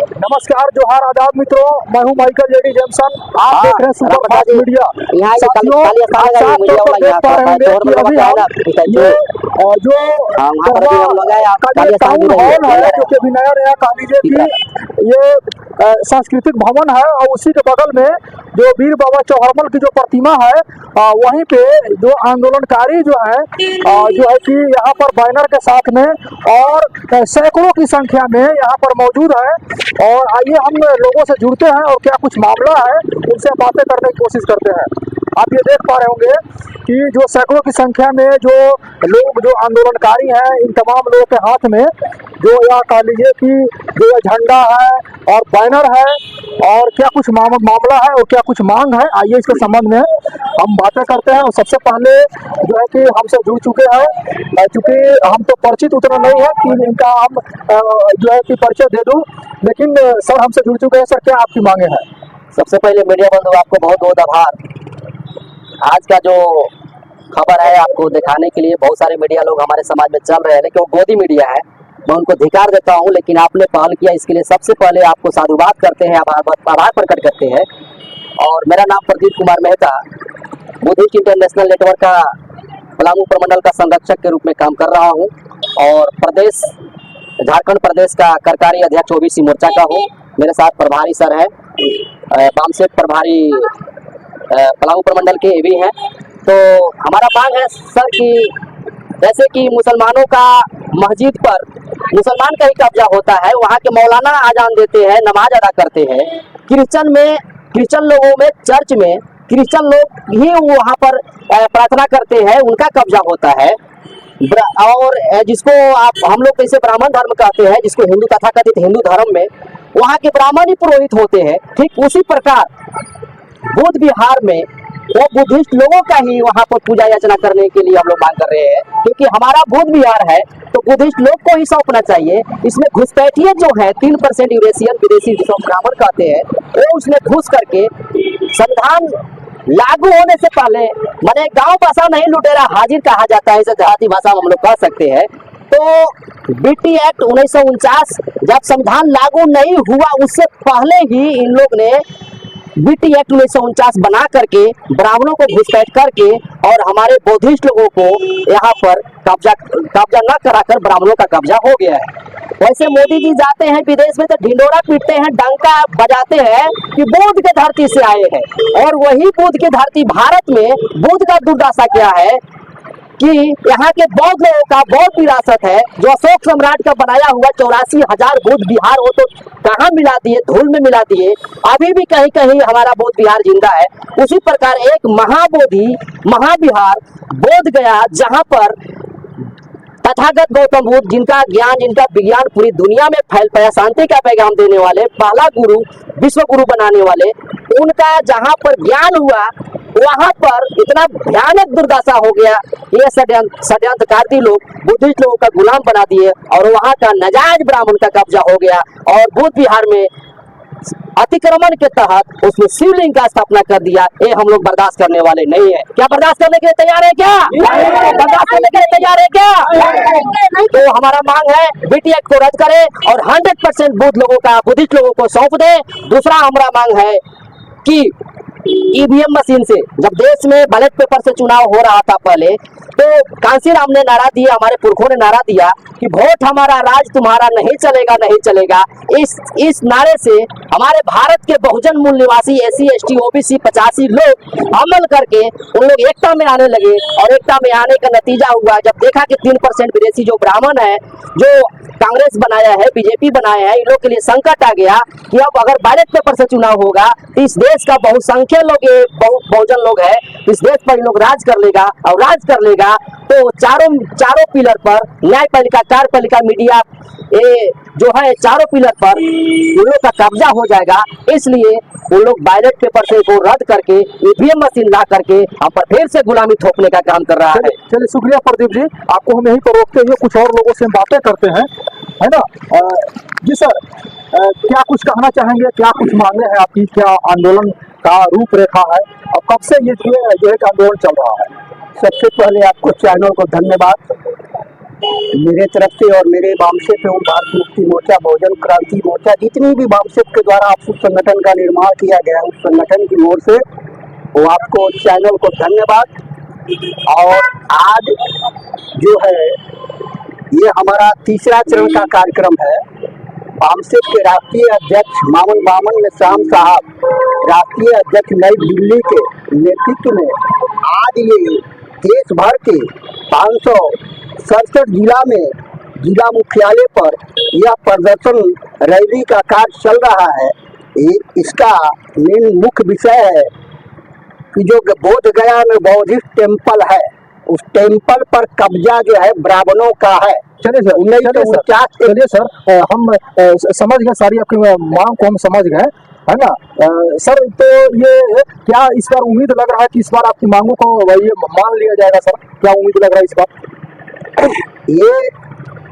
नमस्कार, जोहार, आदाब मित्रों। मैं हूं माइकल जेडी जेमसन। आप देख रहे हैं सुपर फास्ट मीडिया। साथियों, आप साफ तौर पर देख पा रहे होंगे कि अभी हम ये जो टाउन हॉल है जो कि अभी नया कह लीजिए कि ये सांस्कृतिक भवन है, और उसी के बगल में जो वीर बाबा चौहरमल की जो प्रतिमा है, वहीं पे जो आंदोलनकारी जो है कि यहाँ पर बैनर के साथ में और सैकड़ों की संख्या में यहाँ पर मौजूद है। और आइए हम लोगों से जुड़ते हैं और क्या कुछ मामला है उनसे बातें करने की कोशिश करते हैं। आप ये देख पा रहे होंगे कि जो सैकड़ों की संख्या में जो लोग जो आंदोलनकारी हैं, इन तमाम लोगों के हाथ में जो या कह लीजिए कि जो झंडा है और बैनर है, और क्या कुछ मामला है और क्या कुछ मांग है, आइए इसके संबंध में हम बातें करते हैं। और सबसे पहले जो है कि हमसे जुड़ चुके हैं, चूँकि हम तो परिचित उतना नहीं है कि इनका हम जो है कि परिचय दे दूँ, लेकिन सर हमसे जुड़ चुके हैं। सर, क्या आपकी मांगे हैं? सबसे पहले मीडिया बंधु, आपको बहुत बहुत आभार। आज का जो खबर है आपको दिखाने के लिए बहुत सारे मीडिया लोग हमारे समाज में चल रहे हैं, लेकिन वो गोदी मीडिया है, मैं उनको धिकार देता हूं। लेकिन आपने पहल किया, इसके लिए सबसे पहले आपको साधुवाद करते हैं, आभार प्रकट करते हैं। और मेरा नाम Pradeep Kumar Mehta, Buddhist international network का पलामू प्रमंडल का संरक्षक के रूप में काम कर रहा हूँ, और प्रदेश झारखंड प्रदेश का कार्यकारी अध्यक्ष ओबीसी मोर्चा का हूँ। मेरे साथ प्रभारी सर है, बामसेट प्रभारी पलामू प्रमंडल के भी हैं। तो हमारा मांग है सर कि जैसे कि मुसलमानों का मस्जिद पर मुसलमान का ही कब्जा होता है, वहाँ के मौलाना आजान देते हैं, नमाज अदा करते हैं। क्रिश्चियन लोगों में चर्च में क्रिश्चियन लोग ही वहाँ पर प्रार्थना करते हैं, उनका कब्जा होता है। और जिसको हम लोग कैसे ब्राह्मण धर्म कहते हैं, जिसको हिंदू तथाकथित हिंदू धर्म में वहाँ के ब्राह्मण ही पुरोहित होते हैं, ठीक उसी प्रकार बुद्ध विहार में वो बुद्धिस्ट लोगों का ही वहाँ पर पूजा याचना करने के लिए हम लोग मांग कर रहे हैं। क्योंकि हमारा बुद्ध विहार है तो बुद्धिस्ट लोग को ही सौंपना चाहिए। इसमें घुसपैठियत जो है 3% यूरेशियन विदेशी जिसको ब्राह्मण कहते हैं, वो उसमें घुस करके संविधान लागू होने से पहले, माने गांव भाषा नहीं लुटेरा हाजिर कहा जाता है, इसे देहाती भाषा में हम लोग कह सकते हैं। तो बीटी एक्ट 1949 जब संविधान लागू नहीं हुआ, उससे पहले ही इन लोग ने बीटी एक्ट 1949 बना करके ब्राह्मणों को घुसपैठ करके और हमारे बौद्धिस्ट लोगों को यहाँ पर कब्जा न कराकर ब्राह्मणों का कब्जा हो गया है। वैसे मोदी जी जाते हैं विदेश में तो ढिंडोरा पीटते हैं, डंका बजाते हैं कि बुद्ध के धरती से आए हैं, और वही बुद्ध की धरती भारत में बुद्ध का दुर्दशा क्या है कि यहाँ के बौद्ध लोगों का बौद्ध विरासत है जो अशोक सम्राट का बनाया हुआ 84,000 बुद्ध विहार, हो तो कहाँ मिला दिए, धूल में मिला दिए। अभी भी कहीं कहीं हमारा बौद्ध विहार जिंदा है। उसी प्रकार एक महाबोधि महाविहार बोध गया, जहाँ पर तथागत गौतम बुद्ध, जिनका ज्ञान जिनका विज्ञान पूरी दुनिया में फैल पाया, शांति का पैगाम देने वाले, पहला गुरु, विश्व गुरु बनाने वाले, उनका जहाँ पर ज्ञान हुआ वहां पर इतना भयानक दुर्दशा हो गया। ये षड्यंत्रकारी लोग बुद्धिस्ट लोगों का गुलाम बना दिए, और वहां का नाजायज ब्राह्मण का कब्जा हो गया। और बुद्ध विहार में अतिक्रमण के तहत उसमें शिवलिंग का स्थापना कर दिया। ये हम लोग बर्दाश्त करने वाले नहीं है। क्या बर्दाश्त करने के लिए तैयार है? क्या बर्दाश्त करने के लिए तैयार है? क्या? तो हमारा मांग है बीटी एक्ट को रद्द करे और 100% बुद्धिस्ट लोगों को सौंप दे। दूसरा हमारा मांग है कि ईवीएम मशीन से, जब देश में बैलेट पेपर से चुनाव हो रहा था पहले, तो कांसीराम ने नारा दिया, हमारे पुरखों ने नारा दिया कि वोट हमारा राज तुम्हारा, नहीं चलेगा नहीं चलेगा। इस नारे से हमारे भारत के बहुजन मूल निवासी SC ST OBC 85 लोग अमल करके उन लोग एकता में आने लगे, और एकता में आने का नतीजा हुआ जब देखा कि 3% विदेशी जो ब्राह्मण है, जो कांग्रेस बनाया है, बीजेपी बनाया है, इन लोग के लिए संकट आ गया कि अब अगर बैलेट पेपर से चुनाव होगा तो इस देश का बहुसंख्यक लोग, बहुजन लोग है, इस देश पर इन लोग राज कर लेगा। और राज कर लेगा तो चारों पिलर पर, न्यायपालिका, कार्यपालिका, मीडिया, ये जो है चारों पिलर पर उन लोग का कब्जा हो जाएगा। इसलिए उन लोग बैलेट पेपर से को रद्द करके ईवीएम मशीन ला करके हम पर फिर से गुलामी थोपने का काम कर रहा है। चलिए शुक्रिया प्रदीप जी, आपको हम यहीं पर रोकते हुए कुछ और लोगों से बातें करते हैं, है ना? जी सर, क्या कुछ कहना चाहेंगे? क्या कुछ मांगे हैं आपकी? क्या आंदोलन का रूपरेखा है और कब से ये जो है आंदोलन चल रहा है? सबसे पहले आपको चैनल को धन्यवाद। मेरे तरफ से और मेरे वामसेप एवं भारत मुक्ति मोर्चा, बहुजन क्रांति मोर्चा, जितनी भी वामसेप के द्वारा आप उस संगठन का निर्माण किया गया है, उस संगठन की ओर से वो आपको चैनल को धन्यवाद। और आज जो है ये हमारा तीसरा चरण का कार्यक्रम है। वामसेप के राष्ट्रीय अध्यक्ष मामन मिश्राम साहब, राष्ट्रीय अध्यक्ष नई दिल्ली के नेतृत्व में आज ये देश भर के 567 जिला में जिला मुख्यालय पर यह प्रदर्शन रैली का कार्य चल रहा है। इसका मेन मुख्य विषय है कि जो बोध गया में बौद्धिस्ट टेम्पल है, उस टेम्पल पर कब्जा जो है ब्राह्मणों का है। चलिए सर, हम समझ गए, सारी आपकी मांग को हम समझ गए, है ना सर। तो ये क्या इस बार उम्मीद लग रहा है कि इस बार आपकी मांगों को ये मान लिया जाएगा सर? क्या उम्मीद लग रहा है इस बार? ये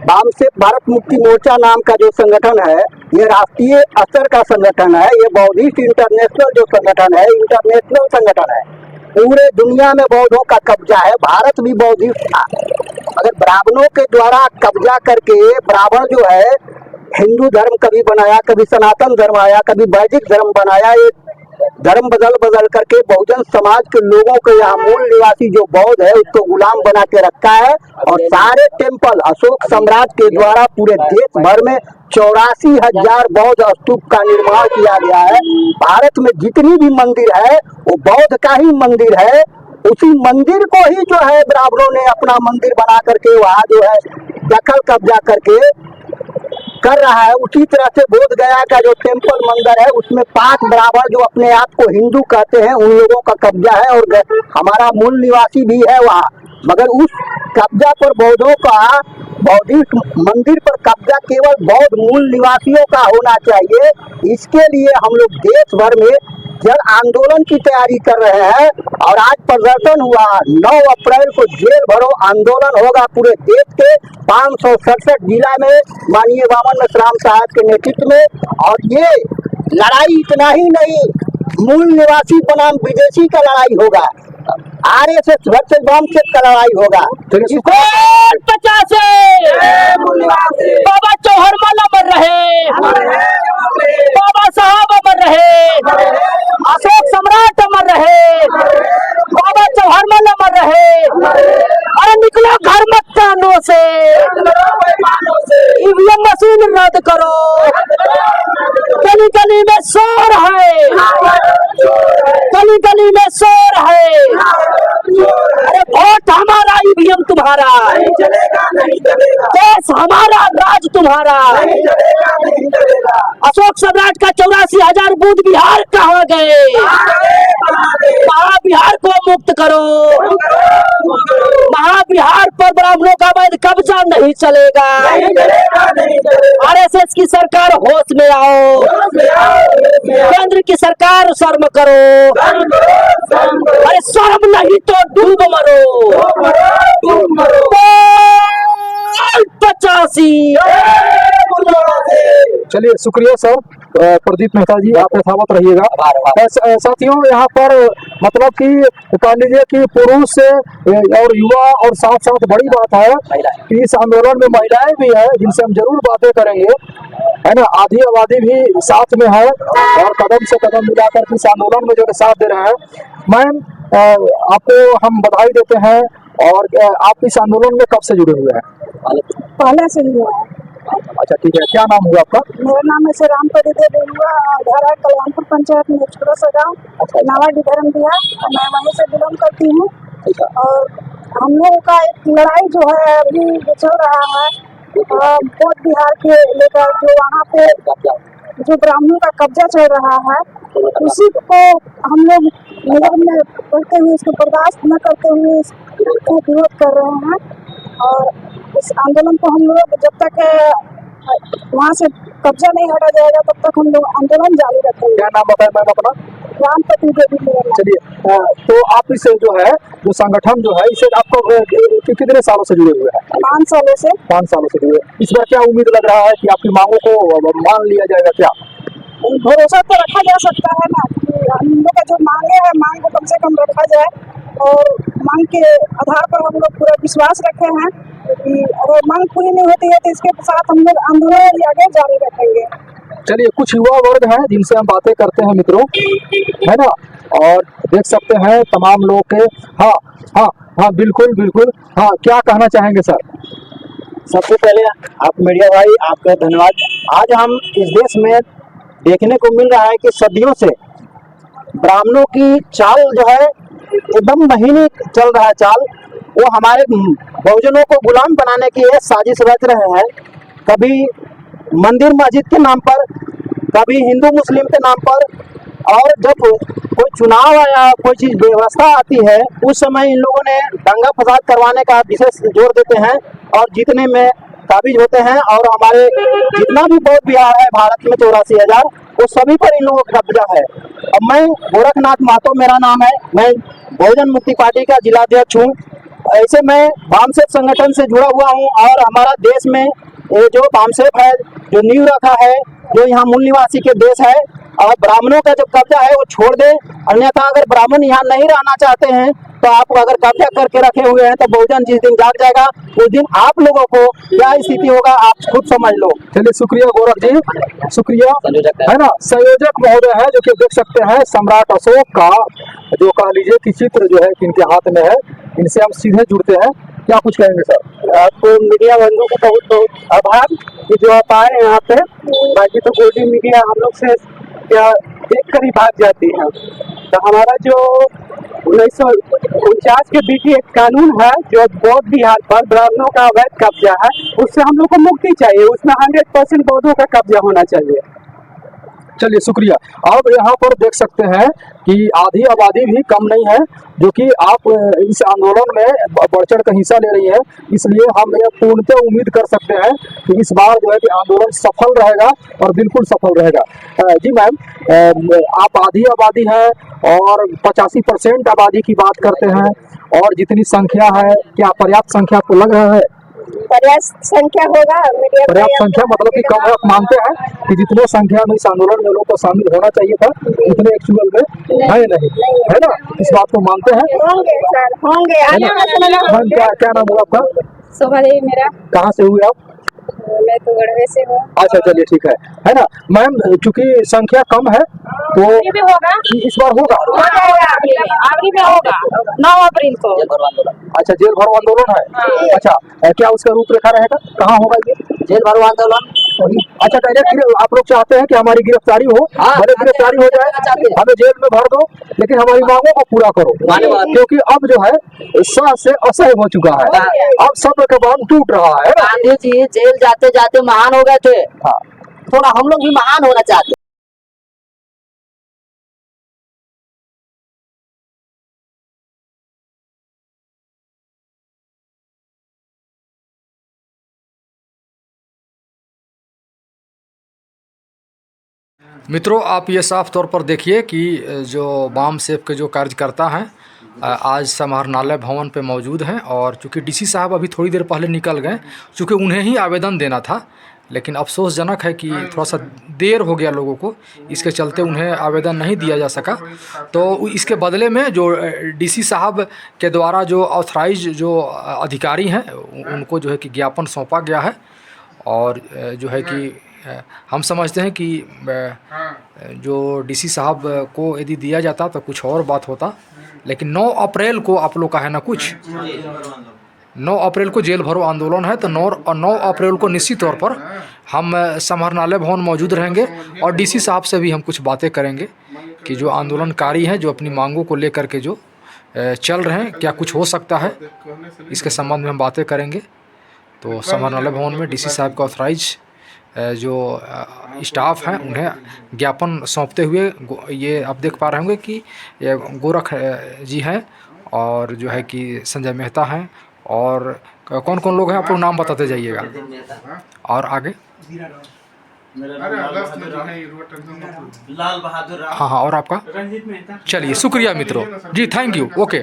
वामसेप भारत मुक्ति मोर्चा नाम का जो संगठन है, ये राष्ट्रीय स्तर का संगठन है। ये बौद्धिस्ट इंटरनेशनल जो संगठन है, इंटरनेशनल संगठन है। पूरे दुनिया में बौद्धों का कब्जा है। भारत भी बौद्धिस्ट था, अगर ब्राह्मणों के द्वारा कब्जा करके ब्राह्मण जो है हिंदू धर्म कभी बनाया, कभी सनातन धर्म आया, कभी वैदिक धर्म बनाया, ये धर्म बदल करके बहुजन समाज के लोगों को यहाँ मूल निवासी जो बौद्ध है उसको गुलाम बना के रखा है। और सारे टेम्पल अशोक सम्राट के द्वारा पूरे देश भर में 84,000 बौद्ध स्तूप का निर्माण किया गया है। भारत में जितनी भी मंदिर है वो बौद्ध का ही मंदिर है। उसी मंदिर को ही जो है ब्राह्मणों ने अपना मंदिर बना करके वहाँ जो है दखल कब्जा करके कर रहा है। उसी तरह से बोध गया का जो टेम्पल मंदिर है उसमें 5 ब्राह्मण जो अपने आप को हिंदू कहते हैं उन लोगों का कब्जा है और हमारा मूल निवासी भी है वहाँ। मगर उस कब्जा पर बौद्धों का, बौद्धिस्ट मंदिर पर कब्जा केवल बौद्ध मूल निवासियों का होना चाहिए। इसके लिए हम लोग देश भर में जन आंदोलन की तैयारी कर रहे हैं और आज प्रदर्शन हुआ। 9 अप्रैल को जेल भरो आंदोलन होगा पूरे देश के 567 जिला में माननीय वामन मिश्राम साहब के नेतृत्व में। और ये लड़ाई इतना ही नहीं, मूल निवासी बनाम विदेशी का लड़ाई होगा, RSS वर्सेस वामसेप का लड़ाई होगा। 50 बाबा चौहरमल अमर रहे, बाबा साहब अमर रहे, अशोक सम्राट अमर रहे, बाबा चौहरमल अमर रहे। अरे निकलो घर मकानों से, ईवीएम मशीन रद्द करो, गली गली में शोर है, गली गली में शोर है। अरे वोट हमारा, ईवीएम तुम्हारा, देश हमारा, राज तुम्हारा। अशोक सम्राट का 84,000 बूथ बिहार कहाँ गए? महाबिहार को मुक्त करो। महाबिहार पर ब्राह्मणों का वैध कब्जा नहीं चलेगा। RSS की सरकार होश में आओ, केंद्र की सरकार शर्म करो। अरे शर्म नहीं तो डूब मरो। 85। चलिए शुक्रिया सर प्रदीप मेहता जी, आप यथावत रहिएगा। साथियों यहाँ पर मतलब कि मान लीजिए कि पुरुष और युवा और साथ साथ बड़ी बात है कि इस आंदोलन में महिलाएं भी है जिनसे हम जरूर बातें करेंगे, है ना। आधी आबादी भी साथ में है और कदम से कदम मिलाकर इस आंदोलन में जो साथ दे रहे हैं। मैम आपको हम बधाई देते हैं। और आप इस आंदोलन में कब से जुड़े हुए हैं? पहले से ही हुआ है। अच्छा ठीक है, क्या नाम हुआ आपका? मेरा नाम है रामपति देवी हुआ, घर है कल्याणपुर पंचायत में छोटा सा गाँव, नावाडी धर्म दिया। मैं वहीं से बिलोंग करती हूँ। और हम लोगों का एक लड़ाई जो है अभी जो चल रहा है बौद्ध बिहार के लेकर, जो वहाँ पे जो ब्राह्मणों का कब्जा चल रहा है उसी को हम लोग नजर में रखते हुए, इसको बर्दाश्त न करते हुए इसको विरोध कर रहे हैं। और इस आंदोलन को हम लोग जब तक वहाँ से कब्जा नहीं हटा जाएगा तब तक हम लोग आंदोलन जारी रखेंगे। क्या नाम बताया मैम अपना? रामपति देवी। चलिए तो आप इसे जो है जो संगठन जो है इसे आपको कितने सालों से जुड़े हुए हैं? 5 सालों से। 5 सालों से जुड़े। इस बार क्या उम्मीद लग रहा है कि आपकी मांगों को मान लिया जाएगा? क्या भरोसा तो रखा जा सकता है ना कि हम लोग का जो मांगे है, मांग को कम से कम रखा जाए और मांग के आधार पर हम लोग पूरा विश्वास रखे हैं कि अगर मांग पूरी नहीं होती है तो इसके साथ हम लोग आंदोलन भी आगे जारी रखेंगे। चलिए, कुछ युवा वर्ग हैं जिनसे हम बातें करते हैं मित्रों, है ना, और देख सकते हैं तमाम लोग के। हाँ हाँ हाँ, बिल्कुल बिल्कुल, हाँ, क्या कहना चाहेंगे सर? सबसे पहले आप मीडिया भाई, आपका धन्यवाद। आज हम इस देश में देखने को मिल रहा है कि सदियों से ब्राह्मणों की चाल जो है एकदम महीनी चल रहा है चाल। वो हमारे बहुजनों को गुलाम बनाने की ये साजिश रच रहे हैं। कभी मंदिर मस्जिद के नाम पर, कभी हिंदू मुस्लिम के नाम पर, और जब कोई चुनाव या कोई चीज व्यवस्था आती है उस समय इन लोगों ने दंगा फसाद करवाने का विशेष जोर देते हैं और जीतने में काबिज होते हैं। और हमारे जितना भी बौद्ध विहार है भारत में 84,000, वो सभी पर इन लोगों का कब्जा है। अब मैं गोरखनाथ महतो मेरा नाम है, मैं बहुजन मुक्ति पार्टी का जिलाध्यक्ष हूँ। ऐसे मैं वामसेफ संगठन से जुड़ा हुआ हूँ और हमारा देश में ये जो वामसेफ है, जो नींव रखा है, जो यहाँ मूल निवासी के देश है, और ब्राह्मणों का जो कब्जा है वो छोड़ दे। अन्यथा अगर ब्राह्मण यहाँ नहीं रहना चाहते हैं तो आप अगर कब्जा करके रखे हुए हैं तो बहुजन जिस दिन जाग जाएगा उस दिन आप लोगों को क्या स्थिति होगा आप खुद समझ लो। चलिए, शुक्रिया गौरव जी, शुक्रिया, है ना। संयोजक महोदय है जो कि देख सकते हैं सम्राट अशोक का जो कह लीजिए कि चित्र जो है इनके हाथ में है, इनसे हम सीधे जुड़ते हैं। क्या कुछ कहेंगे सर? आपको मीडिया बंधुओं को बहुत बहुत आभार कि जो आप आए यहाँ पे। बाकी तो गोदी मीडिया हम लोग से क्या देख कर ही भाग जाती है। तो हमारा जो 1949 के बीटी एक कानून है जो बौद्ध बिहार पर ब्राह्मणों का अवैध कब्जा है, उससे हम लोग को मुक्ति चाहिए। उसमें 100% बौद्धों का कब्जा होना चाहिए। चलिए, शुक्रिया। अब यहाँ पर देख सकते हैं कि आधी आबादी भी कम नहीं है जो कि आप इस आंदोलन में बढ़ चढ़ कर हिस्सा ले रही है। इसलिए हम यह पूर्णतः उम्मीद कर सकते हैं कि इस बार जो है कि आंदोलन सफल रहेगा और बिल्कुल सफल रहेगा। जी मैम, आप आधी आबादी है और 85% आबादी की बात करते हैं, और जितनी संख्या है क्या पर्याप्त संख्या आपको लग रहा है? पर्याप्त संख्या होगा। पर्याप्त संख्या मतलब कि कम है? आप मानते हैं कि जितने संख्या में इस आंदोलन में लोगों को शामिल होना चाहिए था उतने एक्चुअल में है नहीं, है ना? इस बात को मानते हैं? होंगे सर, होंगे। मैम, क्या नाम हुआ आपका? शोभा देवी मेरा। कहाँ से हुए आप? मैं तो गढ़वे से हूँ। अच्छा, चलिए, ठीक है ना मैम। चूंकि संख्या कम है तो भी होगा, इस बार होगा, अगली में होगा 9 अप्रैल को। अच्छा, जेल भरो आंदोलन है। अच्छा, क्या उसका रूपरेखा रहेगा? कहाँ होगा ये जेल भरो आंदोलन? अच्छा, डायरेक्ट आप लोग चाहते हैं कि हमारी गिरफ्तारी हो? भले गिरफ्तारी हो जाए, हमें जेल में भर दो, लेकिन हमारी मांगों को पूरा करो, क्योंकि अब जो है सह से असह्य हो चुका है। अब सब्र का बांध टूट रहा है। गांधी जी जेल जाते जाते महान हो गए थे, थोड़ा हम लोग भी महान होना चाहते हैं। मित्रों, आप ये साफ तौर पर देखिए कि जो वामसेफ के जो कार्यकर्ता हैं आज समाहरणालय भवन पे मौजूद हैं, और चूँकि डीसी साहब अभी थोड़ी देर पहले निकल गए, चूँकि उन्हें ही आवेदन देना था, लेकिन अफसोसजनक है कि थोड़ा सा देर हो गया लोगों को, इसके चलते उन्हें आवेदन नहीं दिया जा सका। तो इसके बदले में जो डीसी साहब के द्वारा जो ऑथराइज जो अधिकारी हैं उनको जो है कि ज्ञापन सौंपा गया है, और जो है कि हम समझते हैं कि जो डीसी साहब को यदि दिया जाता तो कुछ और बात होता, लेकिन 9 अप्रैल को आप लोग का है ना, कुछ 9 अप्रैल को जेल भरो आंदोलन है, तो 9 अप्रैल को निश्चित तौर पर हम समाहरणालय भवन मौजूद रहेंगे और डीसी साहब से भी हम कुछ बातें करेंगे कि जो आंदोलनकारी हैं जो अपनी मांगों को लेकर के जो चल रहे हैं, क्या कुछ हो सकता है, इसके संबंध में हम बातें करेंगे। तो समाहरणालय भवन में डीसी साहब का ऑथराइज जो स्टाफ हैं उन्हें ज्ञापन सौंपते हुए ये आप देख पा रहे होंगे कि ये गोरख जी हैं, और जो है कि संजय मेहता हैं, और कौन कौन लोग हैं आप लोग नाम बताते जाइएगा। और आगे लाल बहादुर, हाँ, और आपका? चलिए, शुक्रिया मित्रों जी, थैंक यू, ओके।